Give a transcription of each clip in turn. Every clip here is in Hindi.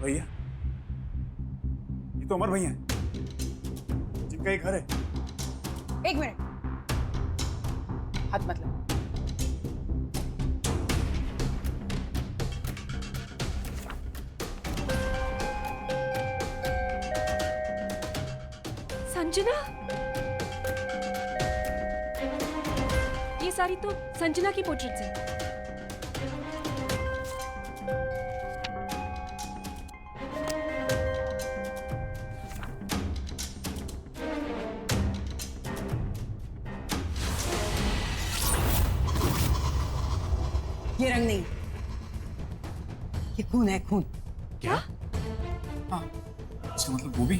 भैया, ये तो अमर भैया हैं, जिनका ये घर है। एक मिनट, हाथ मत लो। संजना, ये सारी तो संजना की पोर्ट्रेट्स है। ये रंग नहीं, ये खून है, खून। क्या? हाँ, इसका मतलब वो भी।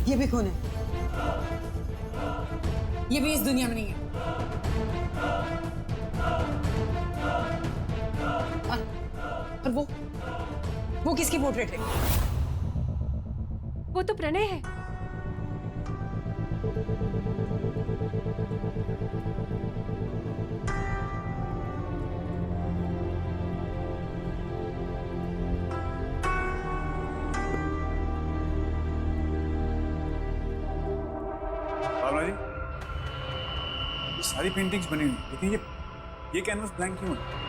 ये भी खून है। ये भी इस दुनिया में नहीं है। और वो किसकी पोर्ट्रेट है? वो तो प्रणय है। भावना जी, ये सारी पेंटिंग्स बनी हुई, लेकिन ये कैनवस ब्लैंक क्यों है?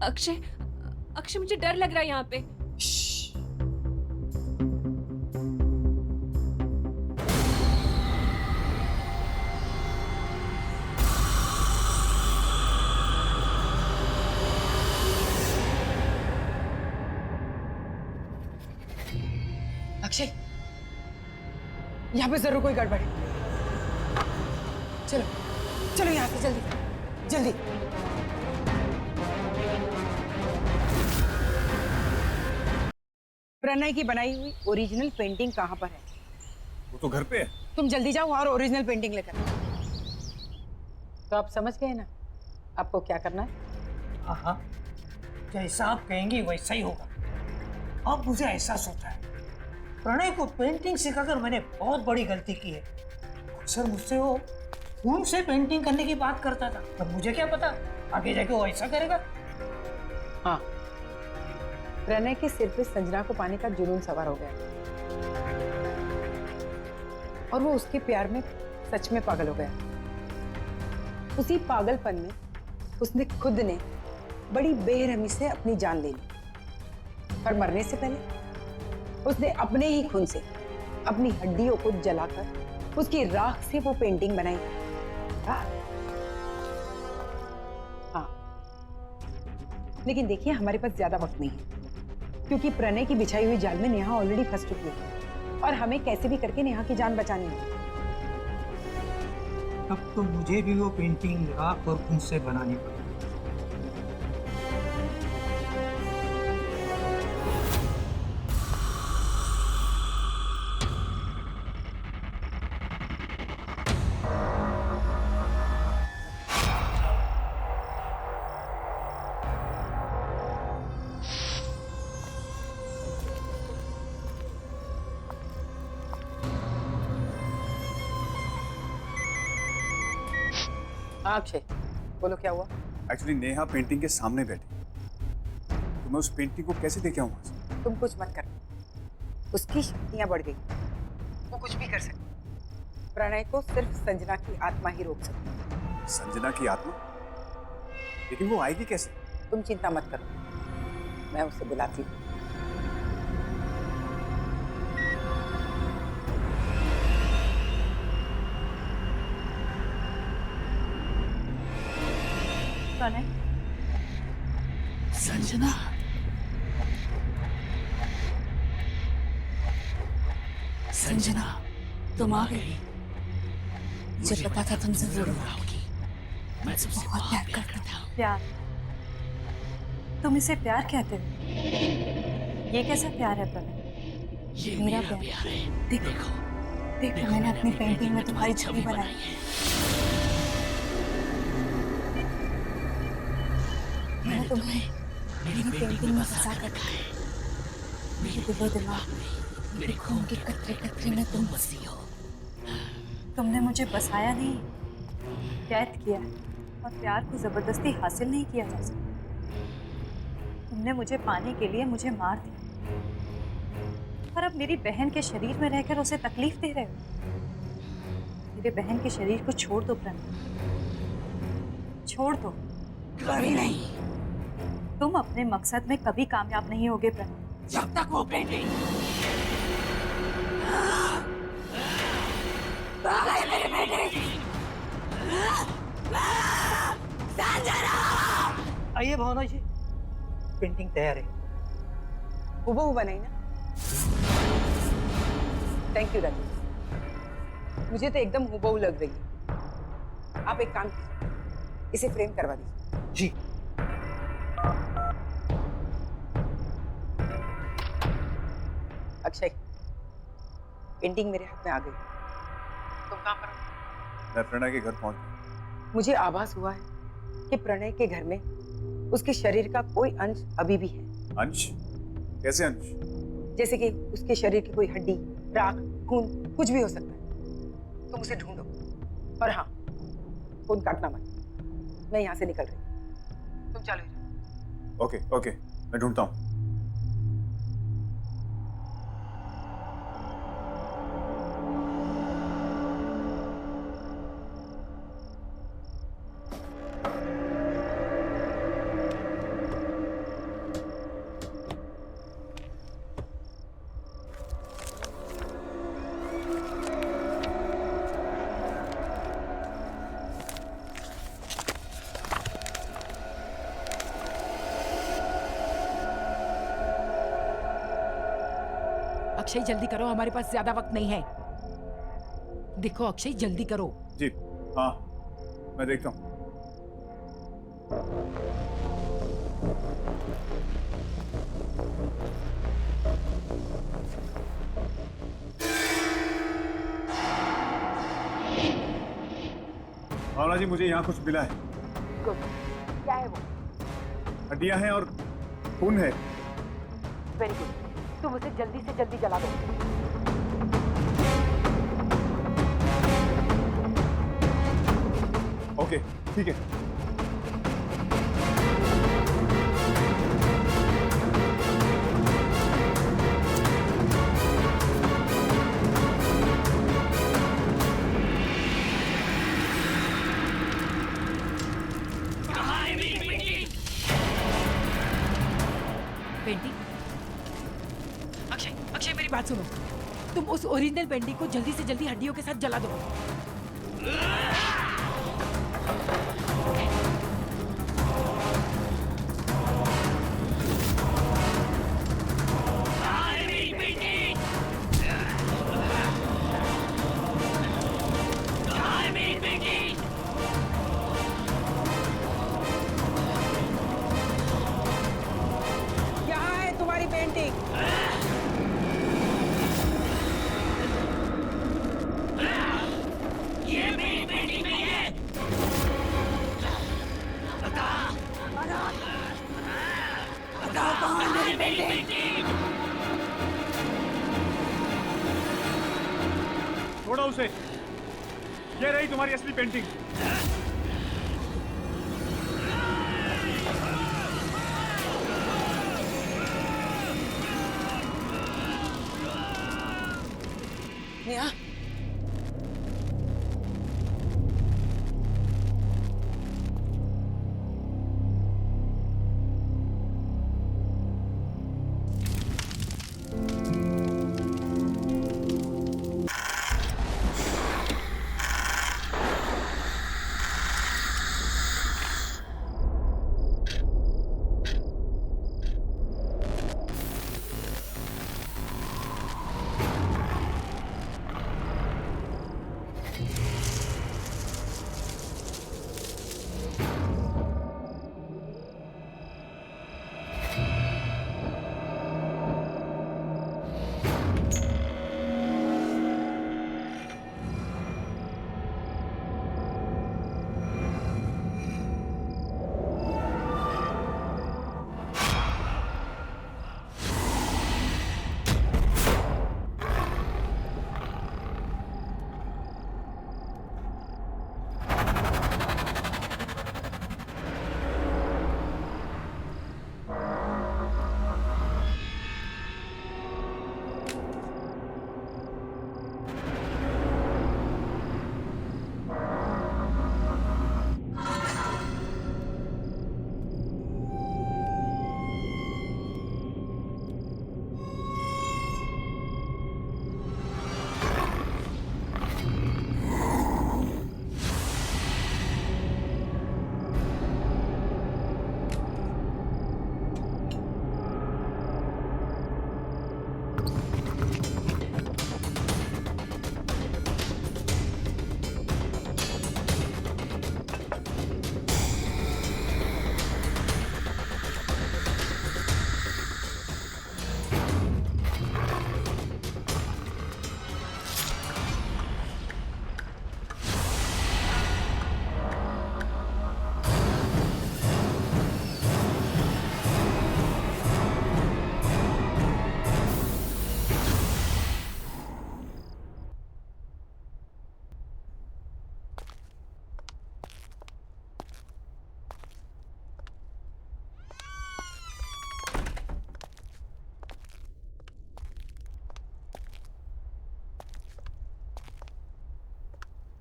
अक्षय, अक्षय मुझे डर लग रहा है यहाँ पे। अक्षय, यहाँ पे जरूर कोई गड़बड़ है। चलो चलो यहाँ से जल्दी जल्दी। प्रणय की बनाई हुई ओरिजिनल पेंटिंग कहाँ पर है? वो तो घर पे है। तुम जल्दी जाओ और ओरिजिनल पेंटिंग लेकर। तो आप समझ गए ना आपको क्या करना है? हाँ, जैसा आप कहेंगी वैसा ही होगा। अब मुझे एहसास होता है, प्रणय को पेंटिंग सिखाकर मैंने बहुत बड़ी गलती की है। अक्सर मुझसे वो खून से पेंटिंग करने की बात करता था, पर मुझे क्या पता आगे जाके वो ऐसा करेगा। हाँ, प्रणय के सिर पे संजना को पाने का जुनून सवार हो गया और वो उसके प्यार में सच में पागल हो गया। उसी पागलपन में उसने खुद ने बड़ी बेरहमी से अपनी जान ले ली, पर मरने से पहले उसने अपने ही खून से अपनी हड्डियों को जलाकर उसकी राख से वो पेंटिंग बनाई। हाँ, लेकिन देखिए हमारे पास ज्यादा वक्त नहीं है, क्योंकि प्रणय की बिछाई हुई जाल में नेहा ऑलरेडी फंस चुकी है और हमें कैसे भी करके नेहा की जान बचानी है। अब तो मुझे भी वो पेंटिंग राख और खून से बनानी पड़ेगी। हाँ अक्षय, बोलो क्या हुआ? एक्चुअली नेहा पेंटिंग के सामने बैठी, तो मैं उस पेंटिंग को कैसे देखे आऊँ? तुम कुछ मत कर, उसकी शक्तियां बढ़ गई, वो कुछ भी कर सकती। प्रणय को सिर्फ संजना की आत्मा ही रोक सकती। संजना की आत्मा? लेकिन वो आएगी कैसे? तुम चिंता मत करो, मैं उसे बुलाती हूँ। प्रणय, संजना, संजना, तुम आ गई। मुझे पता था तुम जरूर आओगी। मैं तुमसे बहुत प्यार करता हूँ। प्यार? तुम इसे प्यार कहते हो? ये कैसा प्यार है प्रणय? ये मेरा प्यार है। देखो, देखो मैंने अपनी पेंटिंग में तुम्हारी छवि बनाई है। मैंने तुम्हें मेरी पेंटिंग में फंसा कर रखा है। मेरे दिलो दिमाग में, मेरे खून के कतरे कतरे में तुम बसी हो। तुमने मुझे बसाया नहीं, कैद किया है। और प्यार को जबरदस्ती हासिल नहीं किया जा सकता। तुमने मुझे पाने के लिए मुझे मार दिया, पर अब मेरी बहन के शरीर में रहकर उसे तकलीफ दे रहे हो। मेरे बहन के शरीर को छोड़ दो प्रणय, छोड़ दो। कभी नहीं। तुम अपने मकसद में कभी कामयाब नहीं होगे प्रणय, जब तक वो पेंटिंग आइए भावना जी, पेंटिंग तैयार है। हूबहू बनाई ना? थैंक यू राजेश, मुझे तो एकदम हूबहू लग रही है। आप एक काम कीजिए, इसे फ्रेम करवा दीजिए। जी। अक्षय, पेंटिंग मेरे हाथ में आ गई। तुम कहाँ पर हो? मैं प्रणय के घर पहुंच गया। मुझे आभास हुआ है कि प्रणय के घर में उसके शरीर का कोई अंश अभी भी है। अंश? कैसे अंश? जैसे कि उसके शरीर की कोई हड्डी, राख, खून, कुछ भी हो सकता है। तुम उसे ढूंढो। और हाँ, फोन काटना मत, मैं यहाँ से निकल रही हूँ। तुम चलो ही जाओ। ओके ओके, मैं ढूंढता हूँ। अक्षय जल्दी करो, हमारे पास ज्यादा वक्त नहीं है। देखो अक्षय जल्दी करो। जी हाँ, मैं देखता हूँ। भावना जी, मुझे यहाँ कुछ मिला है। क्या है वो? हड्डियां हैं और खून है। वेरी गुड, तुम उसे जल्दी से जल्दी जला दो। ओके ठीक है। पेंटिंग? अक्षय अक्षय मेरी बात सुनो, तुम उस ओरिजिनल पेंटिंग को जल्दी से जल्दी हड्डियों के साथ जला दो। यहाँ है तुम्हारी पेंटिंग। छोड़ो उसे, ये रही तुम्हारी असली पेंटिंग। नेहा,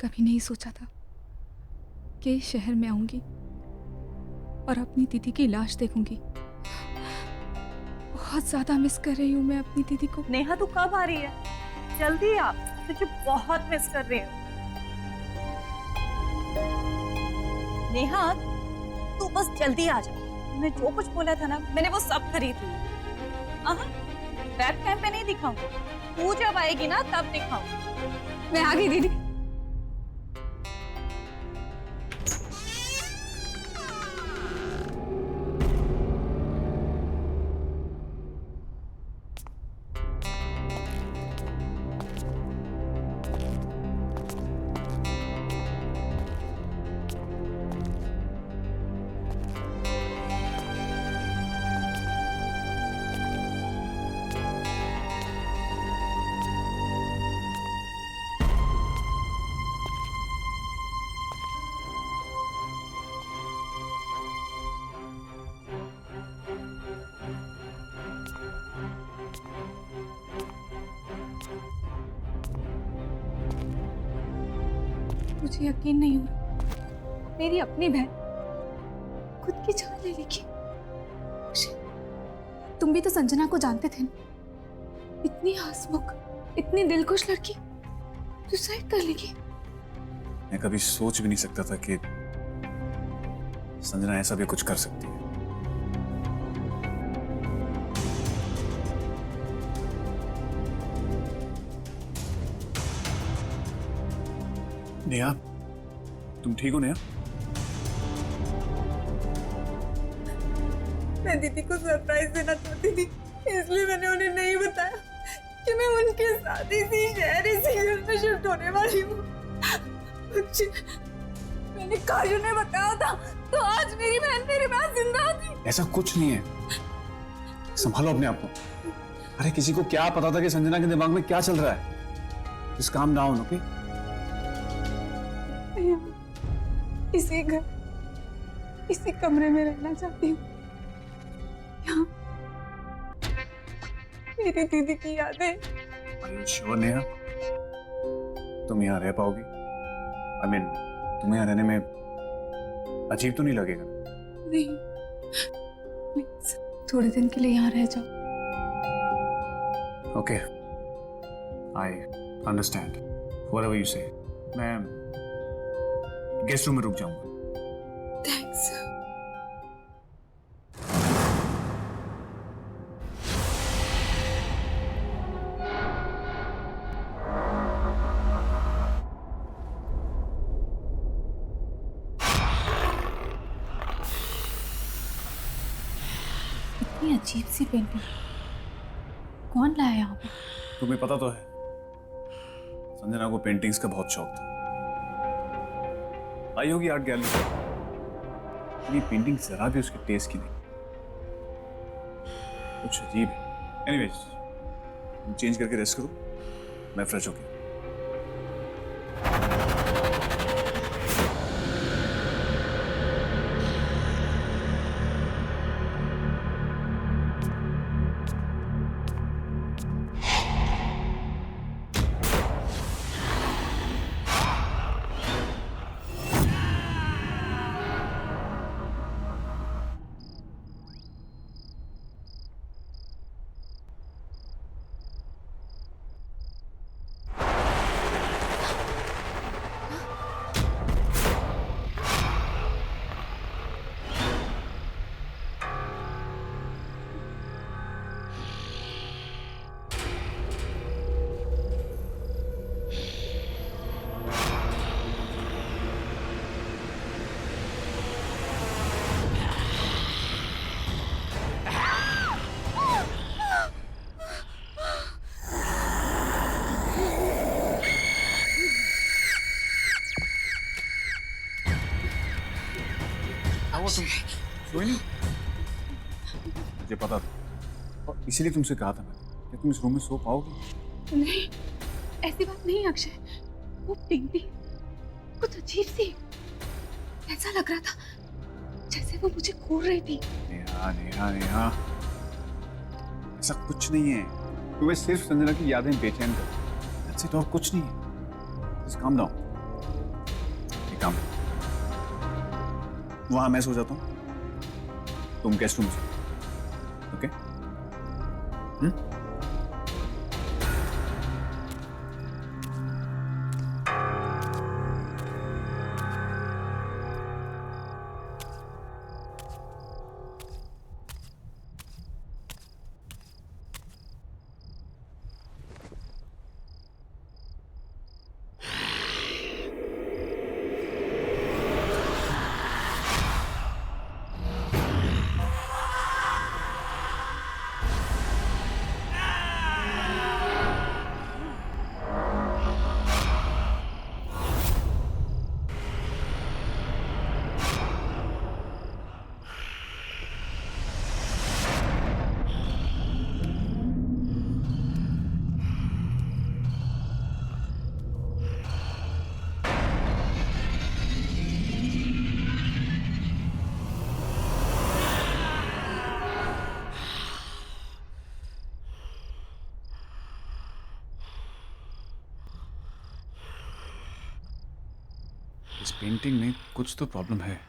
कभी नहीं सोचा था कि इस शहर में आऊंगी और अपनी दीदी की लाश देखूंगी। बहुत ज्यादा मिस कर रही हूँ मैं अपनी दीदी को। नेहा तू कब आ रही है? जल्दी आ, तुझे बहुत मिस कर रही हूँ। नेहा तू बस जल्दी आ जा। मैं जो कुछ बोला था ना, मैंने वो सब खरीद लिया। वेब कैम पे नहीं दिखाऊंगी, तू जब आएगी ना तब दिखाऊंगी। मैं आ गई दीदी। मुझे यकीन नहीं हो रहा, मेरी अपनी बहन खुद की जान ले लेगी। तुम भी तो संजना को जानते थे ना, इतनी हंसमुख, इतनी दिलखुश लड़की सुसाइड कर लेगी। मैं कभी सोच भी नहीं सकता था कि संजना ऐसा भी कुछ कर सकती है। नेहा, तुम ठीक हो नेहा? मैं दीदी को सरप्राइज देना चाहती थी, इसलिए मैंने उन्हें नहीं बताया कि मैं उनके साथ इसी शहर, इसी घर में शिफ्ट होने वाली हूँ। मैंने काजू ने बताया था तो आज मेरी बहन मेरे पास जिंदा थी। ऐसा कुछ नहीं है, संभालो अपने आप को। अरे किसी को क्या पता था कि संजना के दिमाग में क्या चल रहा है? Just calm down, okay? इसी घर, इसी कमरे में रहना चाहती हूँ। यहाँ मेरी दीदी की यादें। Are you sure, Neha? तुम यहाँ रह पाओगी? I mean, तुम्हें यहाँ रहने में अजीब तो नहीं लगेगा? नहीं, प्लीज थोड़े दिन के लिए यहाँ रह जाओ। Okay, I understand. Whatever you say. मैं गेस्ट रूम में रुक जाऊंगा। थैंक्स। इतनी अजीब सी पेंटिंग कौन लाया यहाँ पे? तुम्हें पता तो है, संजना को पेंटिंग्स का बहुत शौक था। आई होगी आर्ट गैलरी। ये पेंटिंग जरा भी उसके टेस्ट की नहीं, कुछ अजीब है। एनीवेज, चेंज करके रेस्ट करो, मैं फ्रेश होके। तुम सोई नहीं? मुझे पता था और इसीलिए तुमसे कहा था मैंने कि तुम इस रूम में सो पाओगी। नहीं, ऐसी बात नहीं अक्षय। वो पेंटिंग कुछ अजीब सी, ऐसा लग रहा था जैसे वो मुझे घूर रही थी। नेहा नेहा नेहा, ऐसा कुछ नहीं है। तुम्हें सिर्फ संजना की यादें बेचैन कर, और कुछ नहीं है। Just calm down. काम वहां मैं सो जाता हूँ, तुम गेस्ट रूम से, ओके? इस पेंटिंग में कुछ तो प्रॉब्लम है।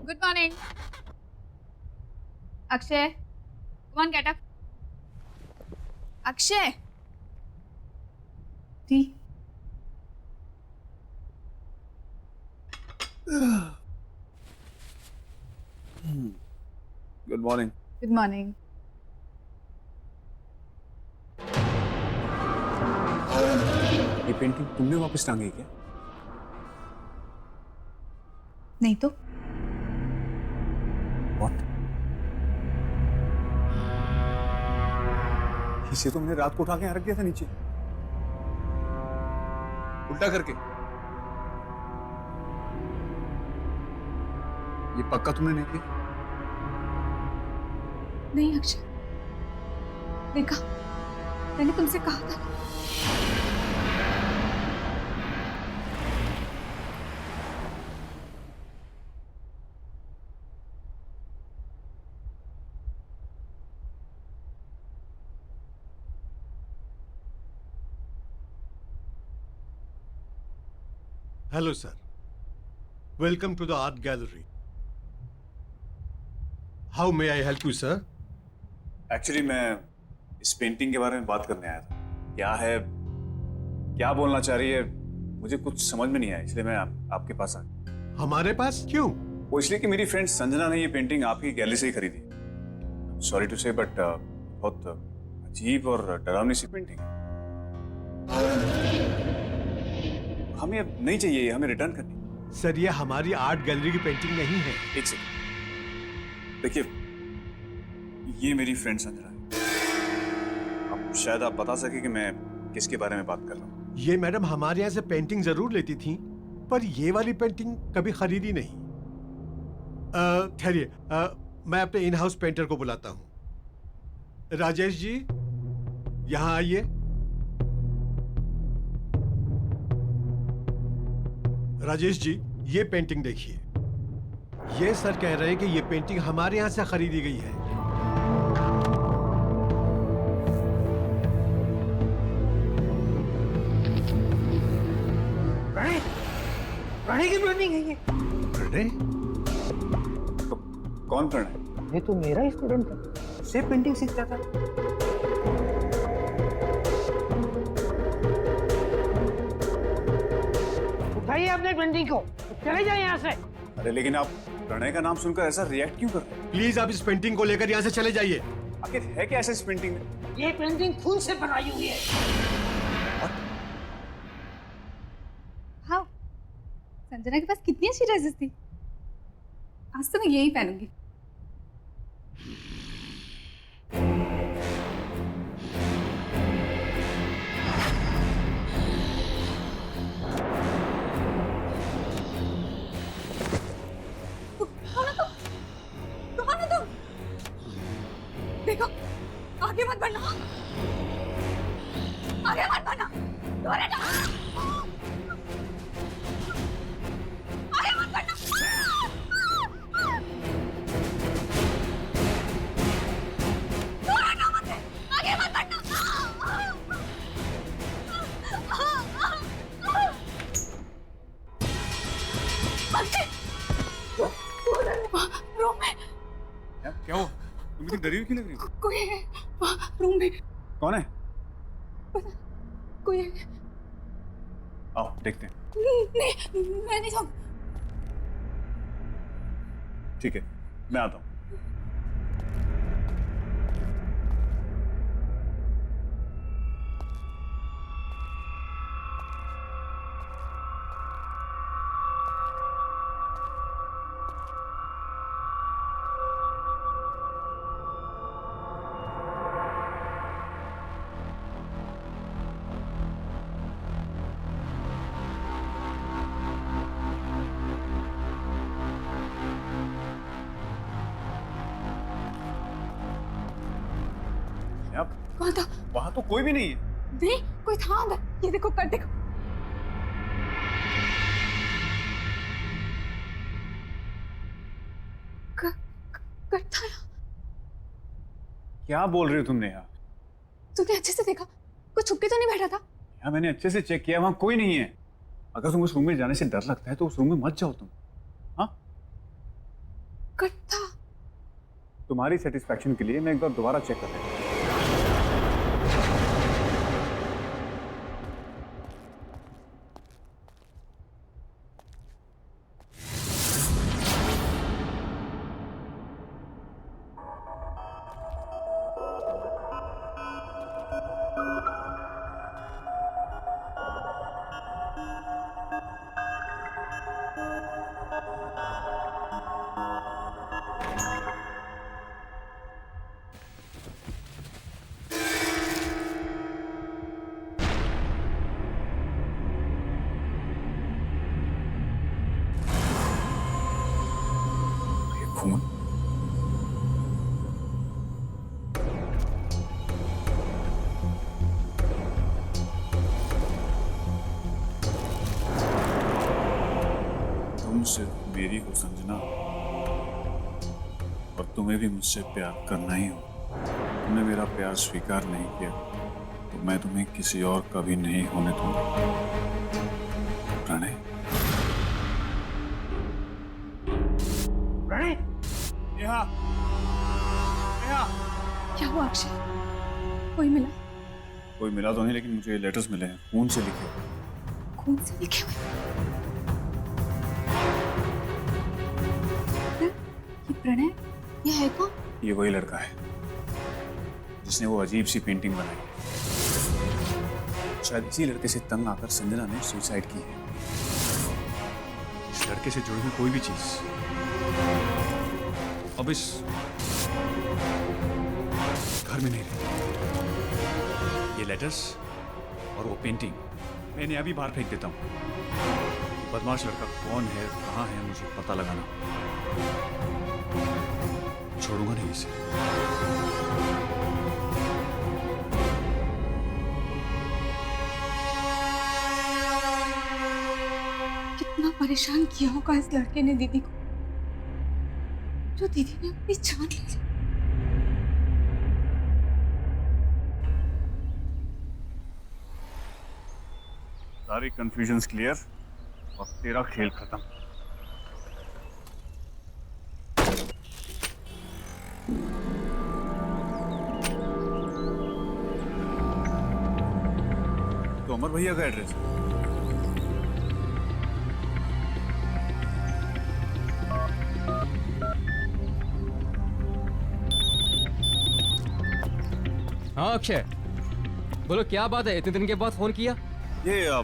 Good morning. Akshay, come on, get up. Akshay. Tea. Good morning. Good morning. ये पेंटिंग तुमने वापस टांगी क्या? नहीं तो What? इसे तुमने रात को उठा के यहाँ रख दिया था नीचे, उल्टा करके। ये पक्का तुमने नहीं किया? नहीं अक्षय, देखा, मैंने तुमसे कहा था। Hello, sir. Welcome to the art gallery. How may I help you, sir? Actually मैं इस पेंटिंग के बारे में बात करने आया था। क्या है, क्या बोलना चाह रही है, मुझे कुछ समझ में नहीं आया, इसलिए मैं आपके पास आ गया। हमारे पास क्यों? वो इसलिए कि मेरी फ्रेंड संजना ने ये पेंटिंग आपकी गैलरी से ही खरीदी। सॉरी टू से, बट बहुत अजीब और डरावनी सी पेंटिंग है। हमें अब नहीं चाहिए, हमें रिटर्न करनी। सर, ये हमारी आर्ट गैलरी की पेंटिंग नहीं है। एक सेकंड, देखिए, ये मेरी फ्रेंड संजना है। अब शायद आप बता सके कि मैं किसके बारे में बात कर रहा हूँ। ये मैडम हमारे यहाँ से पेंटिंग जरूर लेती थी, पर ये वाली पेंटिंग कभी खरीदी नहीं। ठहरिए, मैं अपने इन हाउस पेंटर को बुलाता हूँ। राजेश जी, यहाँ आइए। राजेश जी, ये पेंटिंग देखिए। ये सर कह रहे हैं कि ये पेंटिंग हमारे यहाँ से खरीदी गई है। प्रणय, प्रणय की पेंटिंग है ये। प्रणय? कौन प्रणय? ये तो मेरा ही स्टूडेंट था, उससे पेंटिंग सीखता था। उठाइए अपने पेंटिंग को, चले जाए यहाँ से। अरे लेकिन आप प्रणय का नाम सुनकर ऐसा रिएक्ट क्यों कर रहे हैं? प्लीज आप इस पेंटिंग को लेकर यहाँ से चले जाइए। आखिर है क्या ऐसा इस पेंटिंग में? ये पेंटिंग खून से बनाई हुई है। हाँ, संजना के पास कितनी अच्छी ड्रेसेस थी। आज तो मैं यही पहनूंगी। बिल्कुल डरी हुई क्यों लग रही हो? कोई है वहाँ रूम में, कौन है? कोई है। आओ देखते हैं। नहीं, मैं नहीं जाऊँ। ठीक है, मैं आता हूँ। अब कौन था? वहां तो कोई भी नहीं है। नहीं, कोई था अंदर। ये देखो, कट देखो। कट था यहाँ। क्या बोल रही हो तुमने यार? तुमने अच्छे से देखा? कोई छुप के तो नहीं बैठा था? यार मैंने अच्छे से चेक किया, वहां कोई नहीं है। अगर तुम उस रूम में जाने से डर लगता है तो उस रूम में मत जाओ तुम। हाँ, कट था। तुम्हारी सेटिस्फैक्शन के लिए मैं एक बार दोबारा चेक कर लेता हूँ। खून? तुम सिर्फ मेरी हो संजना, और तुम्हें भी मुझसे प्यार करना ही हो। तुमने मेरा प्यार स्वीकार नहीं किया तो मैं तुम्हें किसी और का भी नहीं होने दूंगा। प्रणय, प्रणय, यहाँ यहाँ। क्या हुआ अक्षय? कोई मिला? कोई मिला तो नहीं, लेकिन मुझे लेटर्स मिले हैं, खून से लिखे हुए। खून से लिखे हुए? ये प्रणय, ये है कौन? ये वही लड़का है जिसने वो अजीब सी पेंटिंग बनाई। शायद इसी लड़के से तंग आकर संजना ने सुसाइड की है। इस लड़के से जुड़ी हुई कोई भी चीज अब इस घर में नहीं रही। ये लेटर्स और वो पेंटिंग मैं इन्हें अभी बाहर फेंक देता हूँ। बदमाश लड़का कौन है, कहाँ है, मुझे पता लगाना। छोड़ूंगा नहीं इसे। कितना परेशान किया होगा इस लड़के ने दीदी को, जो दीदी ने अपनी जान ले ली। सारी कंफ्यूजन्स क्लियर और तेरा खेल खत्म। तो अमर भैया का एड्रेस है। हाँ अक्षय, बोलो क्या बात है, इतने दिन के बाद फोन किया? ये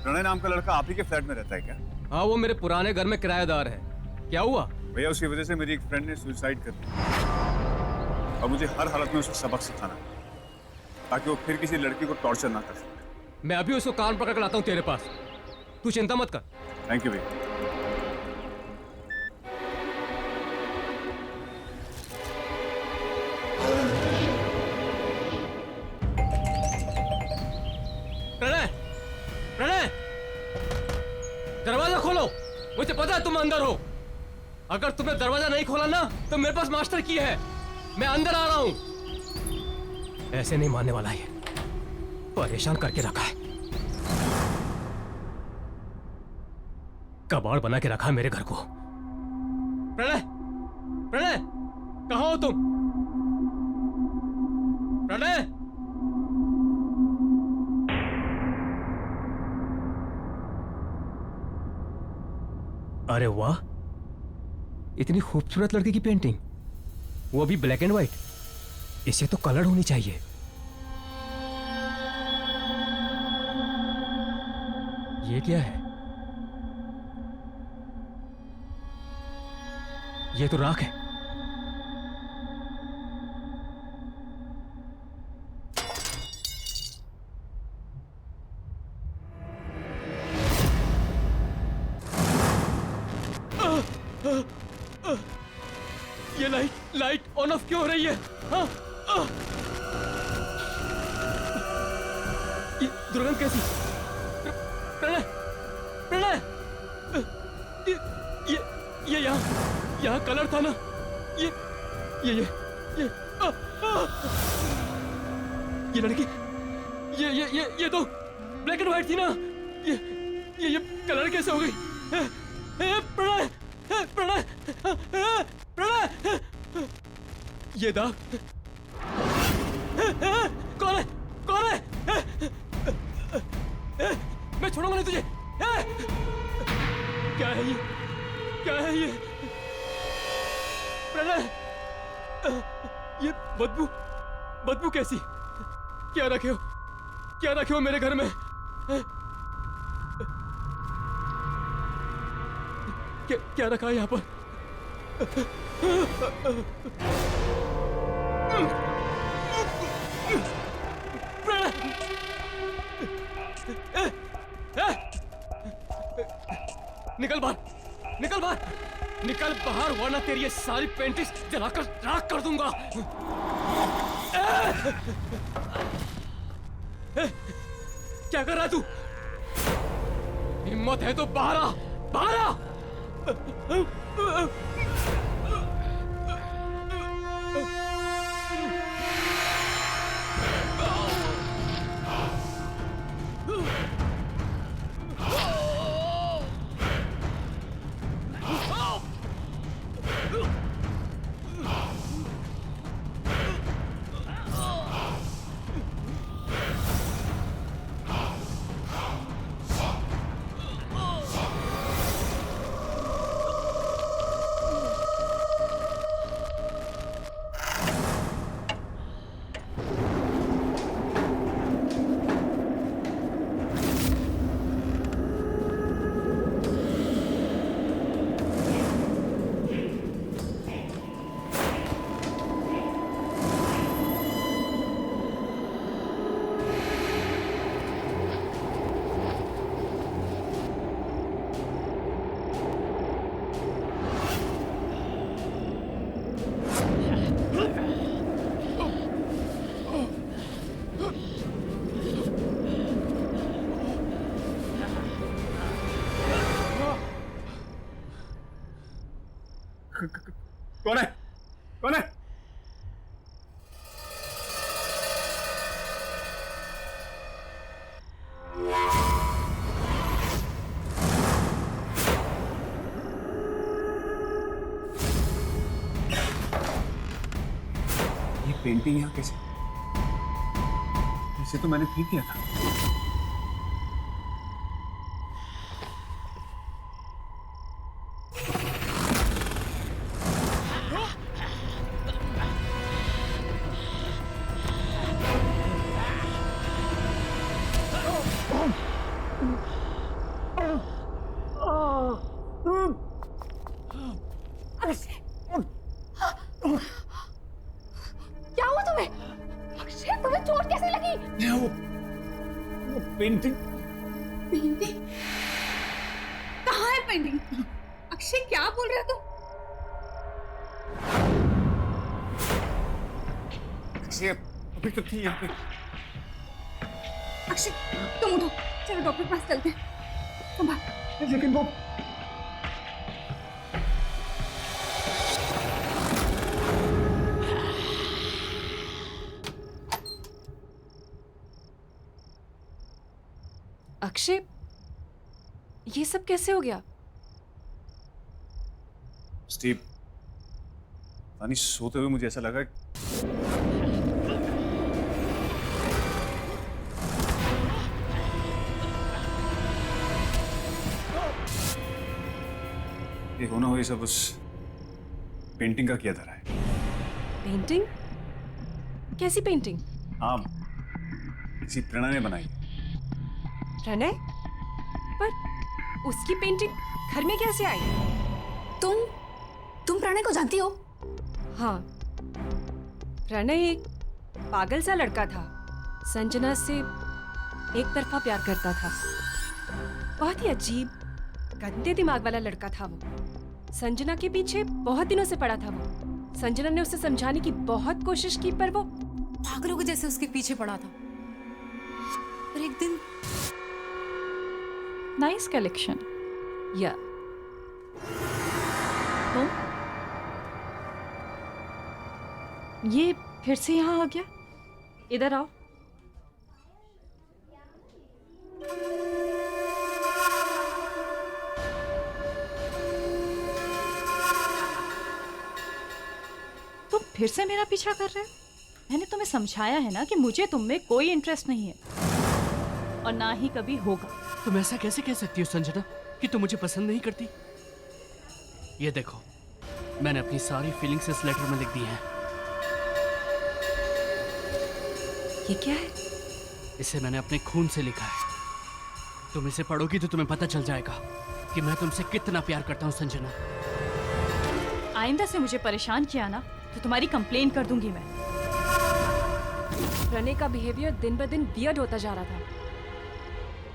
प्रणय नाम का लड़का आप ही के फ्लैट में रहता है क्या? हाँ, वो मेरे पुराने घर में किराएदार है। क्या हुआ? भैया उसकी वजह से मेरी एक फ्रेंड ने सुसाइड कर दी और मुझे हर हालत में उसको सबक सिखाना है ताकि वो फिर किसी लड़की को टॉर्चर ना कर सके। मैं अभी उसको कान पकड़ कर लाता हूँ तेरे पास, तू चिंता मत कर। थैंक यू भैया। प्रणय, प्रणय, दरवाजा खोलो, मुझे पता है तुम अंदर हो। अगर तुमने दरवाजा नहीं खोला ना तो मेरे पास मास्टर की है, मैं अंदर आ रहा हूं। ऐसे नहीं मानने वाला है, परेशान करके रखा है, कबाड़ बना के रखा है मेरे घर को। प्रणय, प्रणय, कहाँ हो तुम? प्रणय, अरे वाह, इतनी खूबसूरत लड़की की पेंटिंग, वो भी ब्लैक एंड व्हाइट। इसे तो कलर होनी चाहिए। ये क्या है? ये तो राख है। ये लाइट ऑन ऑफ क्यों हो रही है? हाँ? ये दुर्गंध कैसी? प्रणय, प्रणय, ये यहाँ कलर था ना? ये लड़की, ये तो ब्लैक एंड व्हाइट थी ना? ये कलर कैसे हो गई? प्रणय, प्रणय, प्रणय, ये दाग कौन है? कौन है? मैं छोड़ूंगा नहीं तुझे। क्या है ये? क्या है ये? प्रणय, ये बदबू कैसी? क्या रखे हो? क्या रखे हो मेरे घर में? क्या रखा है यहाँ पर? निकल बाहर, निकल बाहर, निकल बाहर, वरना तेरी ये सारी पेंटिंग्स जलाकर राख कर दूंगा। क्या कर रहा है तू? हिम्मत है तो बाहर आ, बाहर आ। कौन है? कौन है? ये पेंटिंग यहाँ कैसे? इसे तो मैंने ठीक किया था। क्या हुआ तुम्हें? अक्षय, तुम्हें चोट कैसे लगी? वो पेंटिंग। पेंटिंग? कहाँ है पेंटिंग? अक्षय, क्या बोल रहे हो तुम? अक्षय अभी तो थी यहाँ पे। अक्षय, तुम उठो, चलो डॉक्टर के पास चलते हैं। संभाल। लेकिन वो अक्षय, ये सब कैसे हो गया? स्टीव, सोते हुए मुझे ऐसा लगा ये होना हो ये सब उस पेंटिंग का किया धरा है। पेंटिंग? कैसी पेंटिंग? हाँ, किसी प्रणय ने बनाई है। प्रणय? पर उसकी पेंटिंग घर में कैसे आई? तुम प्रणय को जानती हो? हाँ, प्रणय एक पागल सा लड़का था। संजना से एक तरफा प्यार करता था। बहुत ही अजीब, गंदे दिमाग वाला लड़का था वो। संजना के पीछे बहुत दिनों से पड़ा था वो। संजना ने उसे समझाने की बहुत कोशिश की, पर वो पागलों के जैसे उसके पीछे पड़ा था। पर एक दिन नाइस कलेक्शन। या ये फिर से यहाँ आ गया। इधर आओ। तुम फिर से मेरा पीछा कर रहे हो? मैंने तुम्हें समझाया है ना कि मुझे तुम में कोई इंटरेस्ट नहीं है और ना ही कभी होगा। तुम ऐसा कैसे कह सकती हो संजना कि तुम मुझे पसंद नहीं करती? ये देखो, मैंने अपनी सारी फीलिंग्स इस लेटर में लिख दी हैं। ये क्या है? इसे मैंने अपने खून से लिखा है। तुम इसे पढ़ोगी तो तुम्हें पता चल जाएगा कि मैं तुमसे कितना प्यार करता हूँ संजना। आइंदा से मुझे परेशान किया ना तो तुम्हारी कंप्लेन कर दूंगी मैं। प्रणय का बिहेवियर दिन ब दिन वियर्ड होता जा रहा था।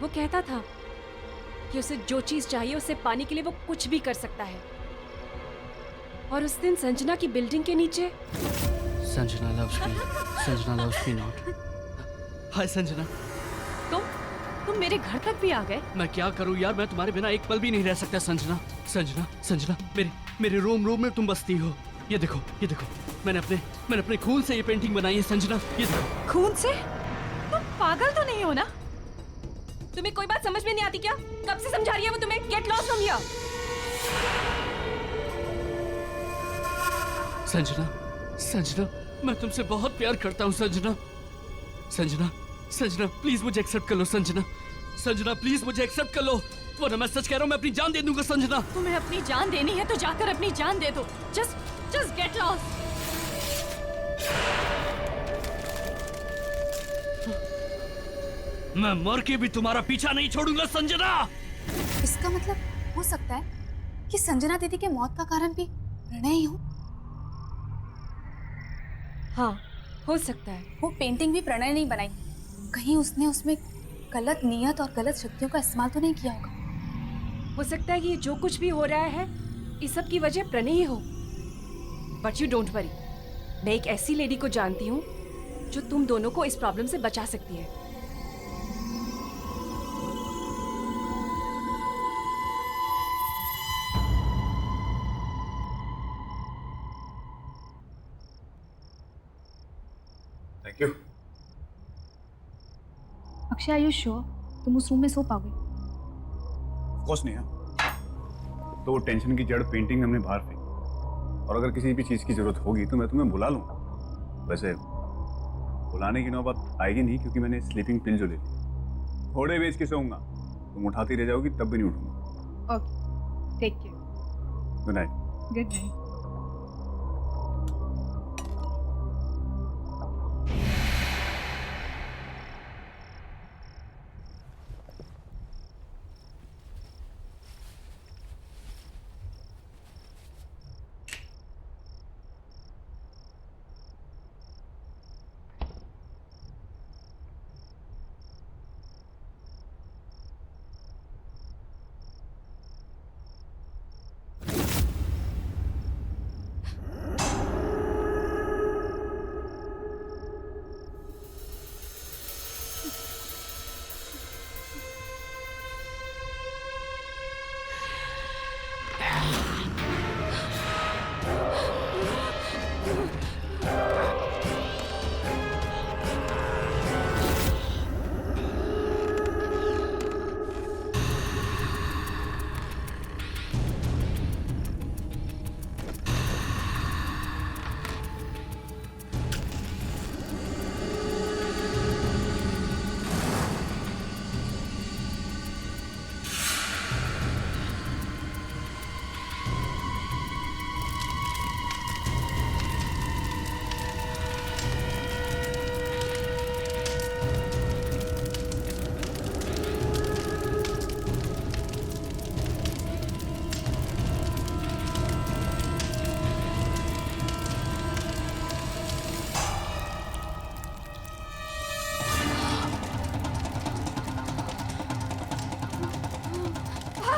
वो कहता था कि उसे जो चीज चाहिए उसे पाने के लिए वो कुछ भी कर सकता है। और उस दिन संजना की बिल्डिंग के नीचे संजना loves me not। हाय संजना। तुम मेरे घर तक भी आ गए? मैं क्या करूं यार, मैं तुम्हारे बिना एक पल भी नहीं रह सकता संजना। मेरे रोम में तुम बसती हो। ये देखो, मैंने अपने खून से ये पेंटिंग बनाई है संजना। ये देखो। खून से? तुम पागल तो नहीं हो ना? तुम्हें कोई बात समझ में नहीं आती क्या? कब से समझा रही है वो तुम्हें? Get lost from here. Sanjana, मैं तुमसे बहुत प्यार करता हूँ संजना, प्लीज मुझे एक्सेप्ट कर लो संजना, प्लीज मुझे एक्सेप्ट कर लो, वरना मैं सच कह रहा हूँ, मैं अपनी जान दे दूंगा संजना। तुम्हें अपनी जान देनी है तो जाकर अपनी जान दे दो। Just get lost. मैं मर के भी तुम्हारा पीछा नहीं छोड़ूंगा संजना। इसका मतलब हो सकता है कि संजना दीदी के मौत का कारण भी प्रणय ही हो। हाँ, हो सकता है। वो पेंटिंग भी प्रणय नहीं बनाई, कहीं उसने उसमें गलत नियत और गलत शक्तियों का इस्तेमाल तो नहीं किया होगा। हो सकता है कि जो कुछ भी हो रहा है इस सब की वजह प्रणय ही हो। बट यू डोंट वरी, मैं एक ऐसी लेडी को जानती हूँ जो तुम दोनों को इस प्रॉब्लम से बचा सकती है। Thank you. Akshay, are you sure तुम उस रूम में सो पाओगे? ऑफ कोर्स नहीं है। तो टेंशन की जड़ पेंटिंग हमने बाहर फेंकी, और अगर किसी भी चीज की जरूरत होगी तो मैं तुम्हें बुला लूंगा। वैसे बुलाने की नौबत आएगी नहीं, क्योंकि मैंने स्लीपिंग पिल जो ले ली। थोड़े बेच के सोऊंगा, तुम उठाती रह जाओगी, तब भी नहीं उठूंगा। Okay, take care. Good night. Good night.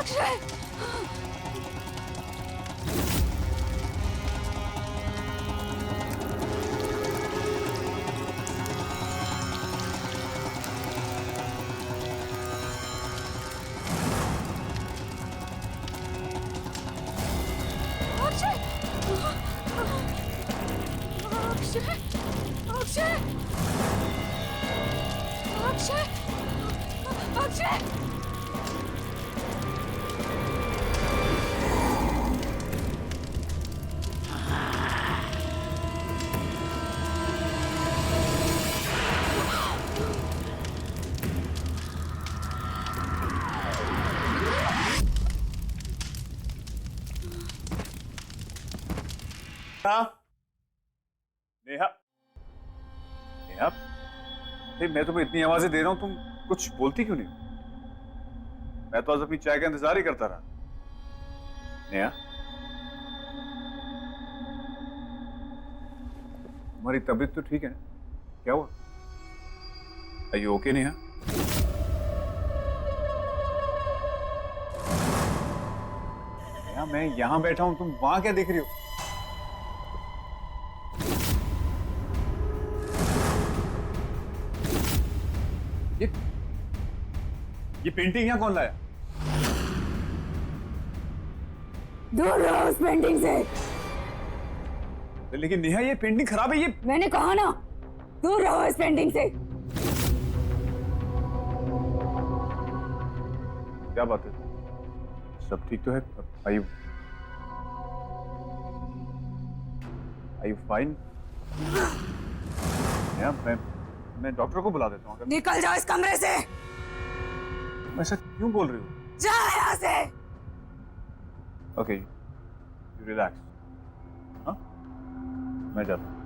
Akshay Akshay Akshay Akshay Neha, Neha, मैं तुम्हें इतनी आवाजें दे रहा हूं, तुम कुछ बोलती क्यों नहीं? मैं तो आज अपनी चाय का इंतजार ही करता रहा। नेहा, तुम्हारी तबीयत तो ठीक है ना? क्या हुआ? Are you okay, Neha? Neha, मैं यहां बैठा हूं, तुम वहां क्या देख रही हो? ये पेंटिंग यहाँ कौन लाया? दूर रहो उस पेंटिंग से। लेकिन नेहा, ये पेंटिंग खराब है। ये मैंने कहा ना, दूर रहो इस पेंटिंग से। क्या बात है? सब ठीक तो है? Are you fine? नेहा, मैं डॉक्टर को बुला देता हूँ। अगर निकल जाओ इस कमरे से। ऐसा क्यों बोल रही हो? जा यहाँ से। Okay, you relax. हाँ, मैं जाता हूँ।